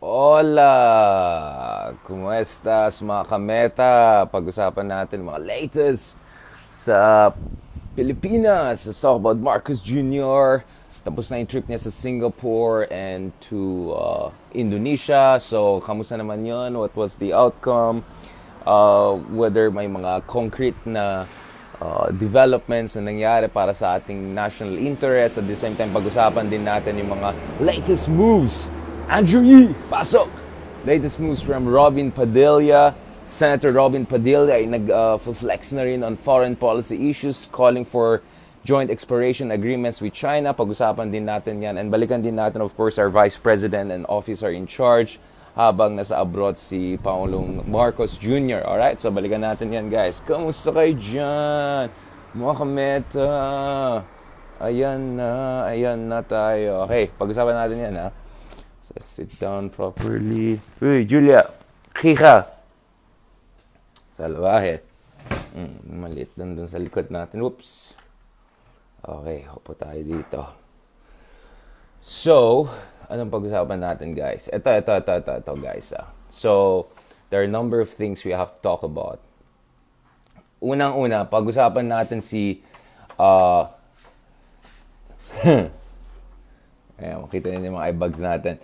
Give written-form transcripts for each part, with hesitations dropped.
Hola! Kumuestas mga kameta? Pag-usapan natin mga latest sa Pilipinas. Let's talk about Marcos Jr. Tapos na yung trip niya sa Singapore and to Indonesia. So, kamusta naman yun? What was the outcome? Whether may mga concrete na developments na nangyari para sa ating national interest. At the same time, pag-usapan din natin yung mga latest moves. Andrew Yee, pasok! Latest moves from Robin Padilla. Senator Robin Padilla ay nag-flex na rin on foreign policy issues, calling for joint exploration agreements with China. Pag-usapan din natin yan. And balikan din natin, of course, our Vice President and Officer in Charge habang nasa abroad si Pangulong Marcos Jr. Alright? So, balikan natin yan, guys. Kamusta kayo dyan? Mga kameta. Ayan na tayo. Okay, pag-usapan natin yan, ha? Sit down properly. Uy, Julia! Kika! Salvahe. Maliit lang dun sa likod natin. Oops. Okay, hopo tayo dito. So, anong pag-usapan natin, guys? Ito, guys. So, there are a number of things we have to talk about. Unang-una, pag-usapan natin si... Ayan, makita niyo yung mga eyebags natin.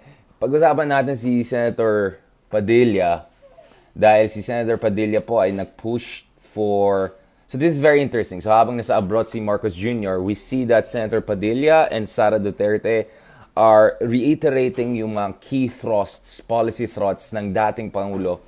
Pag-usapan natin si Senator Padilla dahil si Senator Padilla po ay nag-push for... So this is very interesting. So habang nasa abroad si Marcos Jr., we see that Senator Padilla and Sara Duterte are reiterating yung mga key thrusts, policy thrusts ng dating Pangulong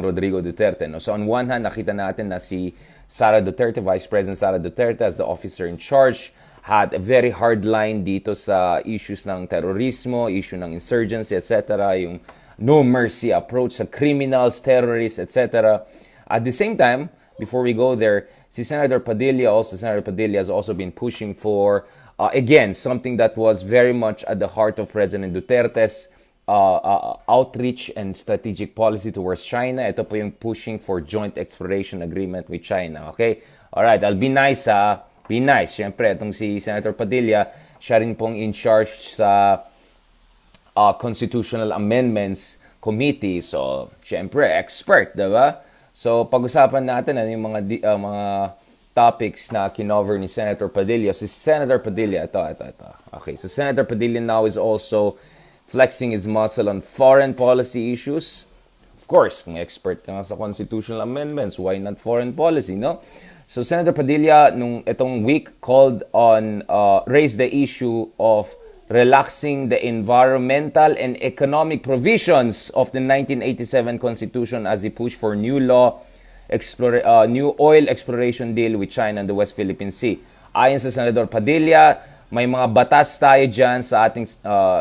Rodrigo Duterte. No? So on one hand, nakita natin na si Sara Duterte, Vice President Sara Duterte as the officer in charge, had a very hard line dito sa issues ng terorismo, issue ng insurgency, etc. Yung no mercy approach sa criminals, terrorists, etc. At the same time, before we go there, Senator Padilla has also been pushing for, again, something that was very much at the heart of President Duterte's outreach and strategic policy towards China. Ito po yung pushing for joint exploration agreement with China. Okay? Alright, I'll be nice, Be nice. Siyempre, itong si Senator Padilla, siya rin pong in charge sa Constitutional Amendments Committee. So, siyempre, expert, diba? So, pag-usapan natin ano yung mga topics na kinover ni Senator Padilla. Si Senator Padilla, ito. Okay, so Senator Padilla now is also flexing his muscle on foreign policy issues. Of course, kung expert ka nga sa Constitutional Amendments, why not foreign policy, no? So Senator Padilla nung itong week called on raised the issue of relaxing the environmental and economic provisions of the 1987 Constitution as he pushed for new new oil exploration deal with China and the West Philippine Sea. Ayon sa Senator Padilla, may mga batas tayo dyan sa ating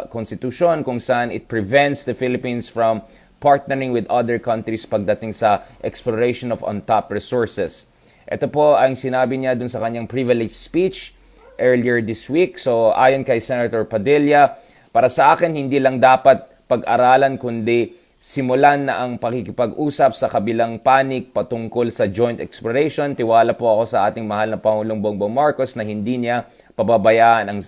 Constitution kung saan it prevents the Philippines from partnering with other countries pagdating sa exploration of untapped resources. Ito po ang sinabi niya dun sa kanyang privilege speech earlier this week. So ayon kay Senator Padilla, para sa akin hindi lang dapat pag-aralan kundi simulan na ang pakikipag-usap sa kabilang panig patungkol sa joint exploration. Tiwala po ako sa ating mahal na Pangulong Bongbong Marcos na hindi niya pababayaan ang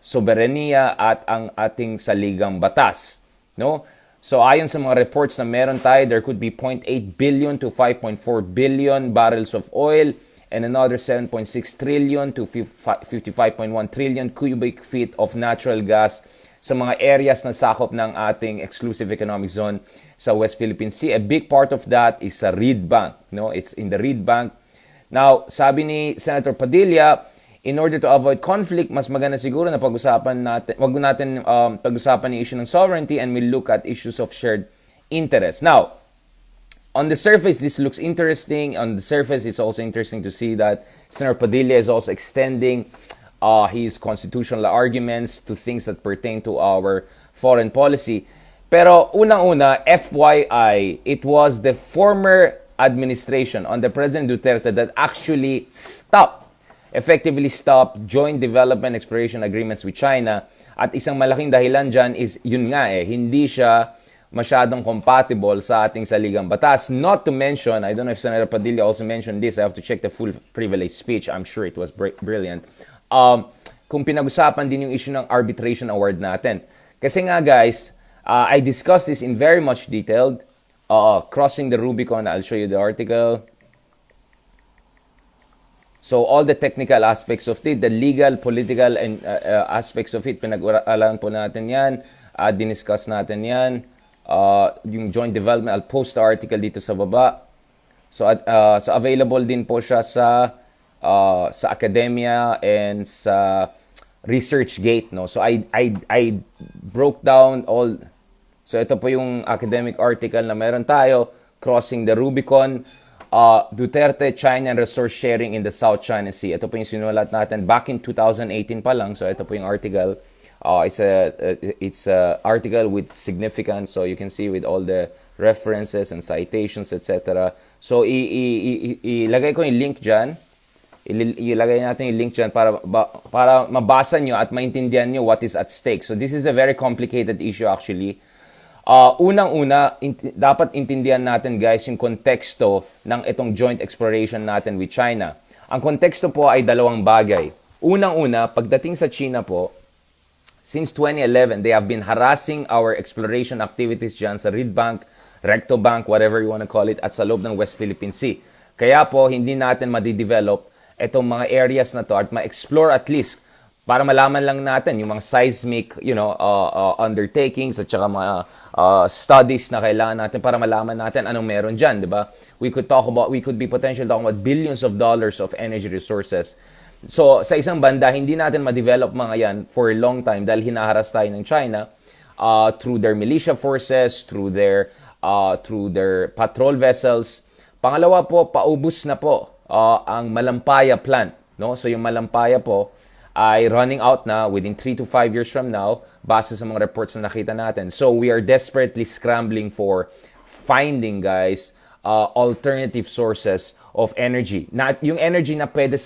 soberenya at ang ating saligang batas. No? So ayon sa mga reports na meron tayo, there could be 0.8 billion to 5.4 billion barrels of oil and another 7.6 trillion to 55.1 trillion cubic feet of natural gas sa mga areas na sakop ng ating exclusive economic zone sa West Philippine Sea. A big part of that is sa Reed Bank. No? It's in the Reed Bank. Now, sabi ni Senator Padilla, in order to avoid conflict, mas maganda siguro na wag natin pag-usapan yung issue ng sovereignty and we'll look at issues of shared interest. Now, on the surface, this looks interesting. On the surface, it's also interesting to see that Senator Padilla is also extending his constitutional arguments to things that pertain to our foreign policy. Pero unang-una, FYI, it was the former administration under President Duterte that actually effectively stop joint development exploration agreements with China. At isang malaking dahilan dyan is, yun nga hindi siya masyadong compatible sa ating saligang batas. Not to mention, I don't know if Senator Padilla also mentioned this, I have to check the full privilege speech. I'm sure it was brilliant. Kung pinag-usapan din yung issue ng arbitration award natin. Kasi nga guys, I discussed this in very much detail. Crossing the Rubicon, I'll show you the article. So all the technical aspects of it, the legal, political, and aspects of it, pinag-aralan po natin yan. Diniscuss natin yan. Yung joint development, I'll post the article dito sa baba. So available din po siya sa academia and sa ResearchGate, no. So I broke down all. So ito po yung academic article na meron tayo, Crossing the Rubicon, Duterte, China and Resource Sharing in the South China Sea. Ito po yung sinulat natin back in 2018 pa lang. So ito po yung article. It's a article with significance, so you can see with all the references and citations, etc. So ilagay ko yung link dyan. Ilagay natin yung link dyan para mabasa nyo at maintindihan nyo what is at stake. So this is a very complicated issue actually. Unang-una, dapat intindihan natin guys yung konteksto ng itong joint exploration natin with China. Ang konteksto po ay dalawang bagay. Unang-una, pagdating sa China po, since 2011, they have been harassing our exploration activities dyan sa Reed Bank, Recto Bank, whatever you want to call it, at sa loob ng West Philippine Sea. Kaya po, hindi natin madidevelop itong mga areas na to at ma-explore at least para malaman lang natin yung mga seismic, undertakings at saka mga studies na kailangan natin para malaman natin anong meron dyan, di ba? We could be potentially talking about billions of dollars of energy resources. So, sa isang banda, hindi natin ma-develop mga yan for a long time dahil hinaharas tayo ng China through their militia forces, through their patrol vessels. Pangalawa po, paubos na po ang Malampaya plant. No? So, yung Malampaya po ay running out na within 3 to 5 years from now base sa mga reports na nakita natin. So, we are desperately scrambling for finding, guys, alternative sources of energy. Yung energy na pwede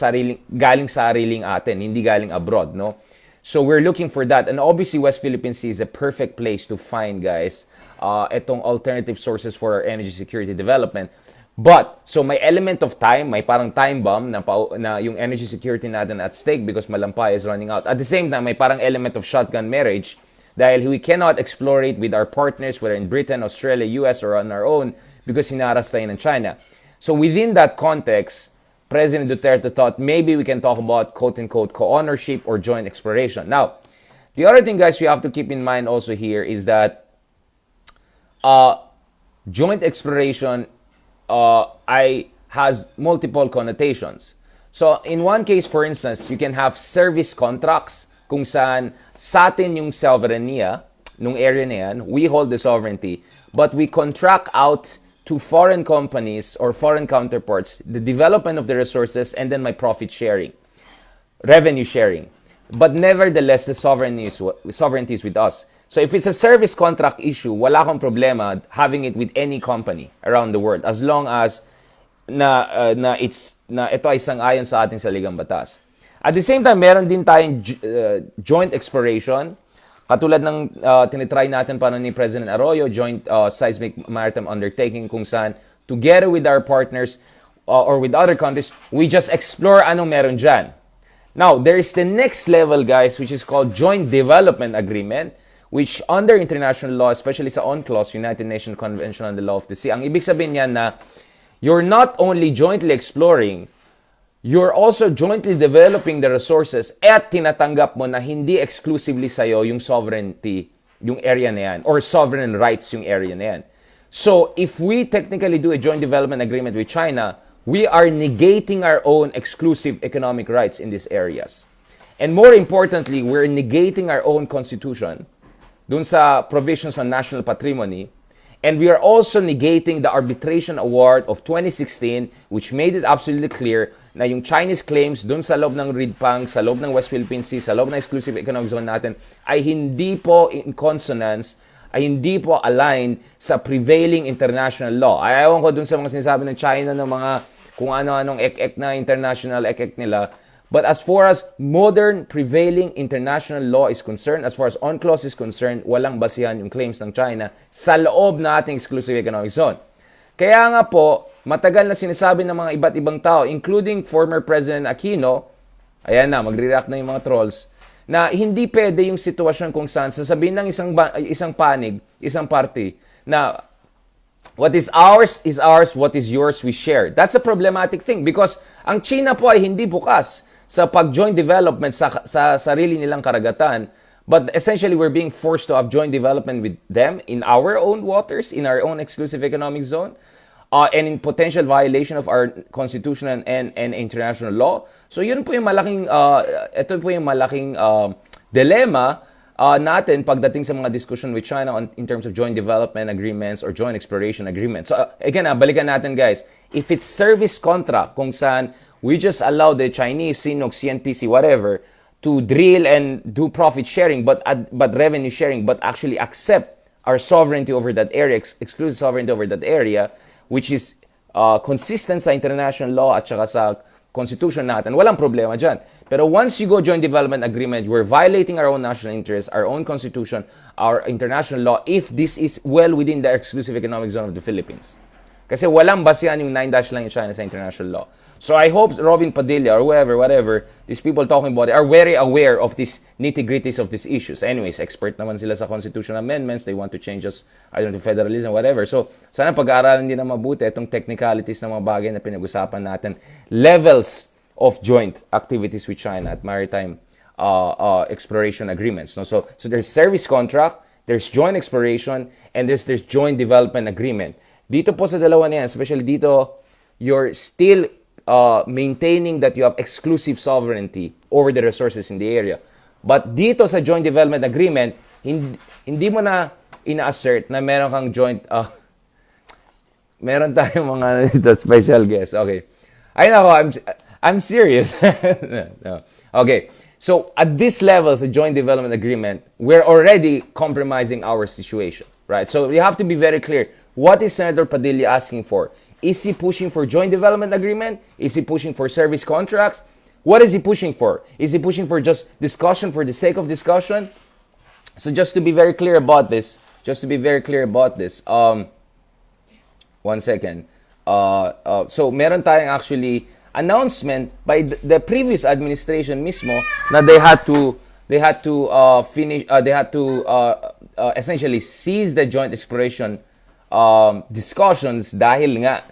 galing sa sariling atin, hindi galing abroad, no? So we're looking for that. And obviously, West Philippine Sea is a perfect place to find, guys, itong alternative sources for our energy security development. But, so may element of time, may parang time bomb na yung energy security natin at stake because Malampaya is running out. At the same time, may parang element of shotgun marriage dahil we cannot explore it with our partners, whether in Britain, Australia, US, or on our own because hinaras tayo ng China. So within that context, President Duterte thought maybe we can talk about quote-unquote co-ownership or joint exploration. Now, the other thing, guys, we have to keep in mind also here is that joint exploration has multiple connotations. So in one case, for instance, you can have service contracts kung saan sa atin yung sovereignty nung area na yan, we hold the sovereignty, but we contract out to foreign companies or foreign counterparts the development of the resources and then my profit sharing, revenue sharing. But nevertheless, the sovereignty is with us. So if it's a service contract issue, wala akong problema having it with any company around the world as long as ito ay sang-ayon sa ating saligang batas. At the same time, meron din tayong joint exploration. Katulad ng tinitry natin pa ni President Arroyo, joint seismic maritime undertaking kung saan together with our partners or with other countries, we just explore anong meron dyan. Now, there is the next level, guys, which is called joint development agreement, which under international law, especially sa UNCLOS, United Nations Convention on the Law of the Sea, ang ibig sabihin niyan na you're not only jointly exploring, you're also jointly developing the resources at tinatanggap mo na hindi exclusively sa'yo yung sovereignty, yung area na yan, or sovereign rights yung area na yan. So, if we technically do a joint development agreement with China, we are negating our own exclusive economic rights in these areas. And more importantly, we're negating our own constitution dun sa provisions on national patrimony. And we are also negating the arbitration award of 2016, which made it absolutely clear na yung Chinese claims dun sa loob ng Ridpang, sa loob ng West Philippine Sea, sa loob ng exclusive economic zone natin, ay hindi po in consonance, ay hindi po aligned sa prevailing international law. Ayaw ko dun sa mga sinasabi ng China ng mga kung ano-anong ek-ek na international ek-ek nila. But as far as modern prevailing international law is concerned, as far as UNCLOS is concerned, walang basihan yung claims ng China sa loob na ating exclusive economic zone. Kaya nga po, matagal na sinasabi ng mga iba't ibang tao, including former President Aquino, ayan na, magre-react na yung mga trolls, na hindi pwede yung sitwasyon kung saan sasabihin ng isang panig, isang party, na what is ours, what is yours, we share. That's a problematic thing because ang China po ay hindi bukas sa pag-joint development sa sarili nilang karagatan. But essentially, we're being forced to have joint development with them in our own waters, in our own exclusive economic zone, and in potential violation of our constitution and international law. So yun po yung malaking, ito po yung malaking dilemma natin pagdating sa mga discussion with China in terms of joint development agreements or joint exploration agreements. So again, balikan natin guys, if it's service contract kung saan we just allow the Chinese, CNOOC, CNPC, whatever, to drill and do profit sharing, but revenue sharing, but actually accept our sovereignty over that area, exclusive sovereignty over that area, which is consistent sa international law at saka sa constitution natin, walang problema dyan. Pero once you go joint development agreement, we're violating our own national interests, our own constitution, our international law, if this is well within the exclusive economic zone of the Philippines. Kasi walang basehan yung 9-dash line in China sa international law. So I hope Robin Padilla or whoever, whatever, these people talking about it are very aware of these nitty-gritties of these issues. Anyways, expert naman sila sa constitutional amendments. They want to change us, I don't know, federalism, whatever. So sana pag-aaralan din na mabuti itong technicalities ng mga bagay na pinag-usapan natin. Levels of joint activities with China at maritime exploration agreements. No? So there's service contract, there's joint exploration, and there's joint development agreement. Dito po sa dalawa na yan, especially dito, you're still maintaining that you have exclusive sovereignty over the resources in the area. But dito sa joint development agreement, hindi mo na ina-assert na meron kang joint, meron tayong mga special guests. Okay. Ay nako, I'm serious. No. Okay. So at this level, sa joint development agreement, we're already compromising our situation, right? So we have to be very clear. What is Senator Padilla asking for? Is he pushing for joint development agreement? Is he pushing for service contracts? What is he pushing for? Is he pushing for just discussion for the sake of discussion? So just to be very clear about this, one second. So meron tayong actually announcement by the previous administration mismo na they had to essentially seize the joint exploration discussions dahil nga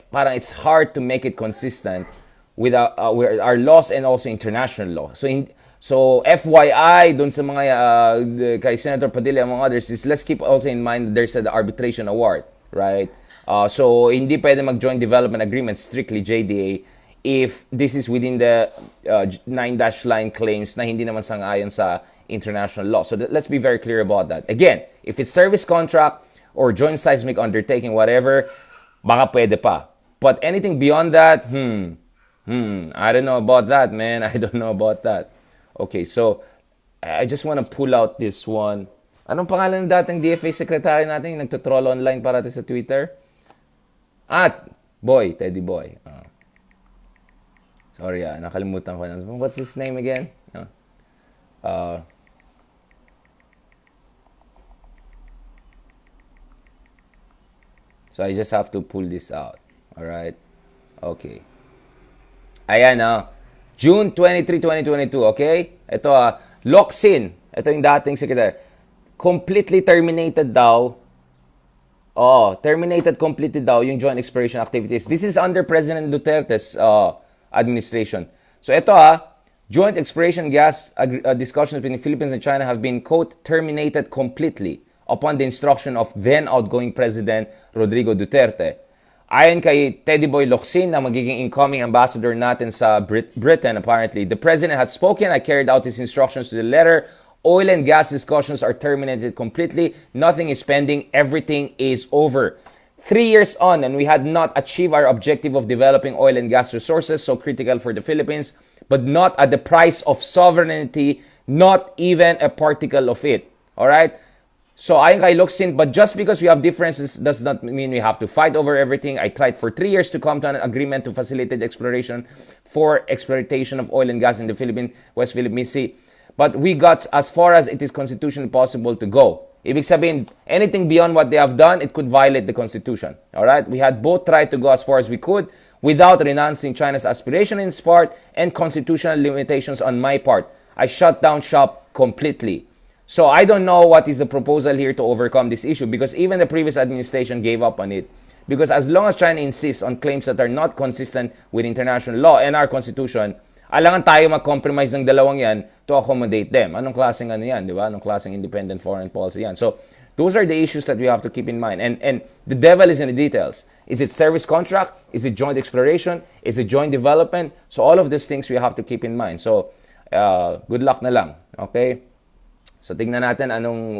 parang it's hard to make it consistent with our laws and also international law. So FYI dun sa mga kay Senator Padilla among others is let's keep also in mind that there's an arbitration award, right? So hindi pwede mag-joint development agreement strictly JDA if this is within the 9-dash line claims na hindi naman sang-ayon sa international law. So let's be very clear about that. Again, if it's service contract or joint seismic undertaking, whatever, baka pwede pa. But anything beyond that, I don't know about that, man. I don't know about that. Okay, so I just want to pull out this one. Anong pangalan ng dating DFA secretary natin yung nagtutroll online para sa Twitter? Teddy Boy. Sorry, nakalimutan ko na. What's his name again? So I just have to pull this out. Alright? Okay. Ayan, June 23, 2022, okay? Ito, Locsin. Ito yung dating secretary. Completely terminated daw. Terminated completely daw yung joint exploration activities. This is under President Duterte's administration. So ito, joint exploration gas discussions between the Philippines and China have been, quote, terminated completely upon the instruction of then outgoing President Rodrigo Duterte. Ayon kay Teddy Boy Locsin, na magiging incoming ambassador natin sa Britain, apparently, the President had spoken, I carried out his instructions to the letter. Oil and gas discussions are terminated completely. Nothing is pending. Everything is over. 3 years on, and we had not achieved our objective of developing oil and gas resources so critical for the Philippines, but not at the price of sovereignty, not even a particle of it. All right? So ayon kay Locsin, but just because we have differences does not mean we have to fight over everything. I tried for 3 years to come to an agreement to facilitate exploration for exploitation of oil and gas in the Philippines, West Philippine Sea. But we got as far as it is constitutionally possible to go. Ibig sabihin, anything beyond what they have done, it could violate the Constitution. Alright? We had both tried to go as far as we could. without renouncing China's aspiration in its part and constitutional limitations on my part. I shut down shop completely. So I don't know what is the proposal here to overcome this issue, because even the previous administration gave up on it. Because as long as China insists on claims that are not consistent with international law and our constitution, alangan tayo mag-compromise ng dalawang yan to accommodate them. Anong klaseng ano yan, di ba? Anong klaseng independent foreign policy yan? So those are the issues that we have to keep in mind. And the devil is in the details. Is it service contract? Is it joint exploration? Is it joint development? So all of these things we have to keep in mind. So good luck na lang. Okay? So tingnan natin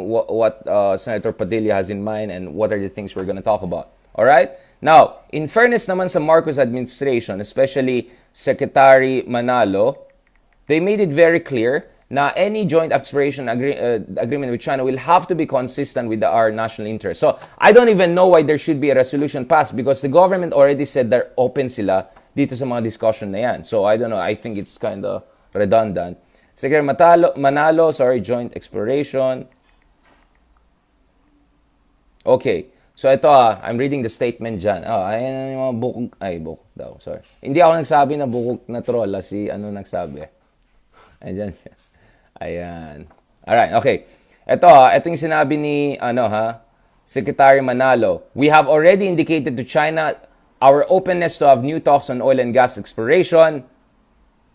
what Senator Padilla has in mind and what are the things we're going to talk about. All right? Now, in fairness naman sa Marcos administration, especially Secretary Manalo, they made it very clear na any joint exploration agreement with China will have to be consistent with our national interest. So, I don't even know why there should be a resolution passed, because the government already said they're open sila dito sa mga discussion na yan. So, I don't know. I think it's kind of redundant. Secretary Manalo, joint exploration. Okay. So ito I'm reading the statement dyan. Ayan yung mga bukog. Ay, bukog daw. Sorry. Hindi ako nagsabi na bukog na troll. Si nagsabi. Ayan. Ayan. Alright, okay. Ito yung sinabi ni, Secretary Manalo. We have already indicated to China our openness to have new talks on oil and gas exploration,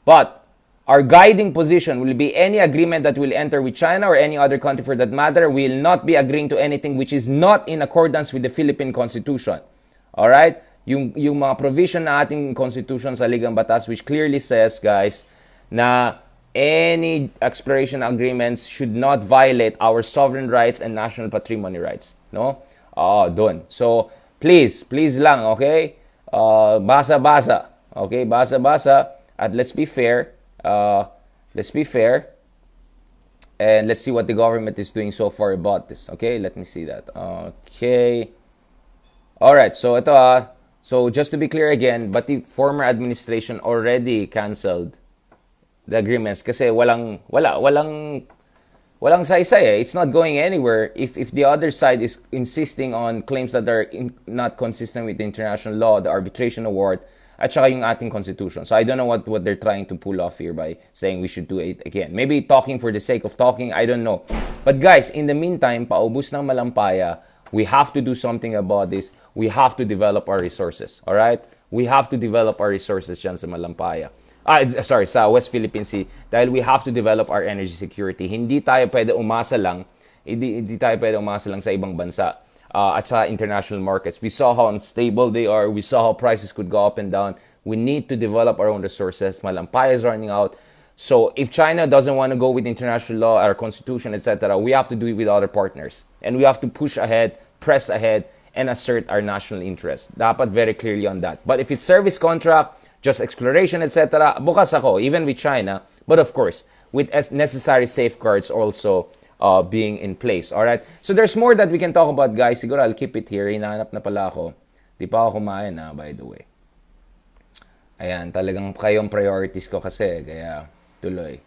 but our guiding position will be any agreement that will enter with China or any other country for that matter will not be agreeing to anything which is not in accordance with the Philippine Constitution. Alright? Yung mga provision na ating Constitution sa Ligang Batas, which clearly says, guys, na any exploration agreements should not violate our sovereign rights and national patrimony rights. No? Doon. So, please lang, okay? Basa-basa. Okay? Basa-basa. At let's be fair. And let's see what the government is doing so far about this. Okay, let me see that. Okay, all right. So ito so just to be clear again, but the former administration already canceled the agreements kasi walang saysay. It's not going anywhere if the other side is insisting on claims that are not consistent with the international law, the arbitration award, at saka yung ating constitution. So I don't know what they're trying to pull off here by saying we should do it again. Maybe talking for the sake of talking, I don't know. But guys, in the meantime, paubos ng malampaya, we have to do something about this. We have to develop our resources. Alright? We have to develop our resources dyan sa malampaya. Sa West Philippine Sea. Dahil we have to develop our energy security. Hindi tayo pwede umasa lang sa ibang bansa. At sa international markets. We saw how unstable they are. We saw how prices could go up and down. We need to develop our own resources. Malampaya is running out. So if China doesn't want to go with international law, our constitution, etc., we have to do it with other partners. And we have to push ahead, press ahead, and assert our national interest. Dapat very clearly on that. But if it's service contract, just exploration, etc., bukas ako, even with China. But of course, with necessary safeguards also being in place. Alright? So there's more that we can talk about, guys. Siguro I'll keep it here. Hinahanap na pala ako. Di pa ako kumain, by the way. Ayan, talagang kayong priorities ko kasi. Kaya, tuloy.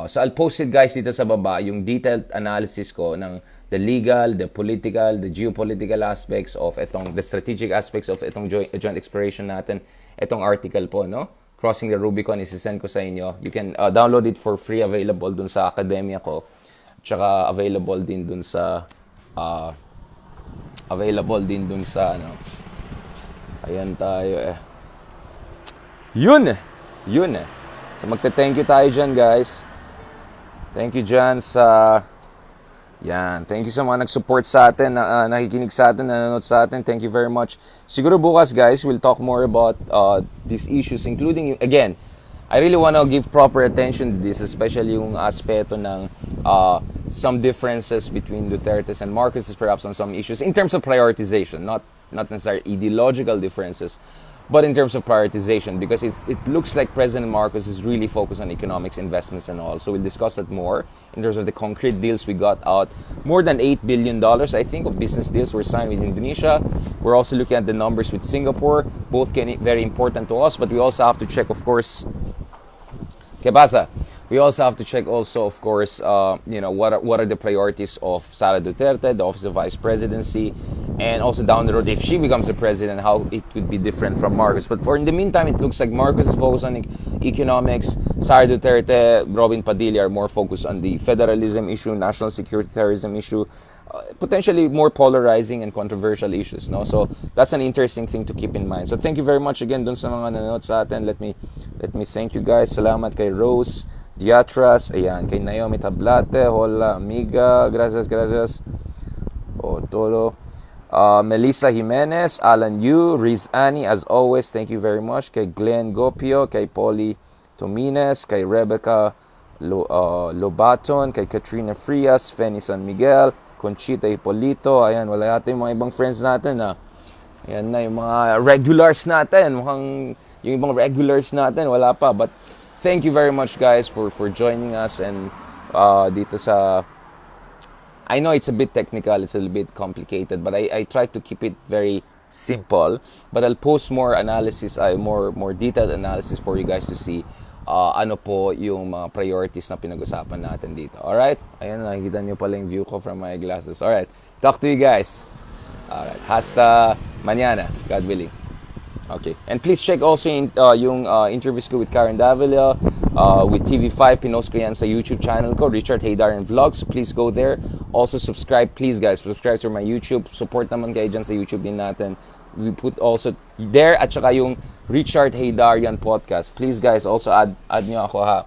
So I'll post it, guys, dito sa baba. Yung detailed analysis ko ng the legal, the political, the geopolitical aspects of the strategic aspects of itong joint exploration natin. Itong article po, no? Crossing the Rubicon, isisend ko sa inyo. You can download it for free, available dun sa academia ko. Tsaka available din dun sa ayan tayo yun so magte-thank you tayo dyan, guys. Thank you dyan sa thank you sa mga nag-support sa atin, nakikinig sa atin, nanonood sa atin. Thank you very much. Siguro bukas, guys, we'll talk more about these issues, including, again, I really want to give proper attention to this, especially yung aspeto ng some differences between Duterte's and Marcos's, perhaps on some issues, in terms of prioritization, not necessarily ideological differences, but in terms of prioritization, because it looks like President Marcos is really focused on economics, investments, and all. So we'll discuss that more in terms of the concrete deals we got out. More than $8 billion, I think, of business deals were signed with Indonesia. We're also looking at the numbers with Singapore. Both very important to us, but we also have to check, of course, ¿qué pasa? We also have to check also, of course, what are the priorities of Sara Duterte, the Office of Vice Presidency, And also down the road, if she becomes the president, how it would be different from Marcos. But for in the meantime, it looks like Marcos is focused on economics. Sara Duterte, Robin Padilla are more focused on the federalism issue, national security, terrorism issue, potentially more polarizing and controversial issues. No, so that's an interesting thing to keep in mind. So thank you very much again dun sa mga nanonood sa atin. Let me thank you guys. Salamat kay Rose Diatras, ayan, kay Naomi Tablate, hola amiga, gracias. Todo. Melissa Jimenez, Alan Yu, Riz Annie, as always, thank you very much. Kay Glenn Gopio, kay Polly Tomines, kay Rebecca Lobaton, kay Katrina Frias, Feni San Miguel, Conchita Hipolito, ayan, wala yata yung mga ibang friends natin na. Ayan na, yung mga regulars natin, mukhang yung ibang regulars natin, wala pa. But thank you very much guys for joining us and dito sa, I know it's a bit technical, it's a little bit complicated, but I try to keep it very simple. But I'll post more analysis, more detailed analysis for you guys to see ano po yung mga priorities na pinag-usapan natin dito. Alright? Ayan, nakikita nyo pala yung view ko from my glasses. Alright, talk to you guys. Alright, hasta mañana, God willing. Okay, and please check also yung interviews ko with Karen Davila, with TV5, pinost ko yan sa YouTube channel ko, Richard Haydarian Vlogs. Please go there. Also subscribe, please guys, subscribe to my YouTube. Support naman kayo dyan sa YouTube din natin. We put also there at saka yung Richard Haydarian Podcast. Please guys, also add nyo ako ha.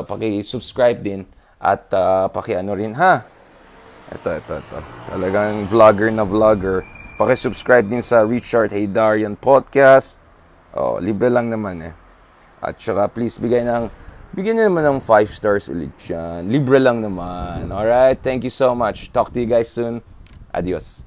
Paki-subscribe din at paki-ano rin ha. Ito. Talagang vlogger na vlogger. Paki-subscribe din sa Richard Haydarian Podcast. Libre lang naman eh. At saka please bigyan nyo naman ng 5 stars ulit dyan. Libre lang naman. Alright, thank you so much. Talk to you guys soon. Adios.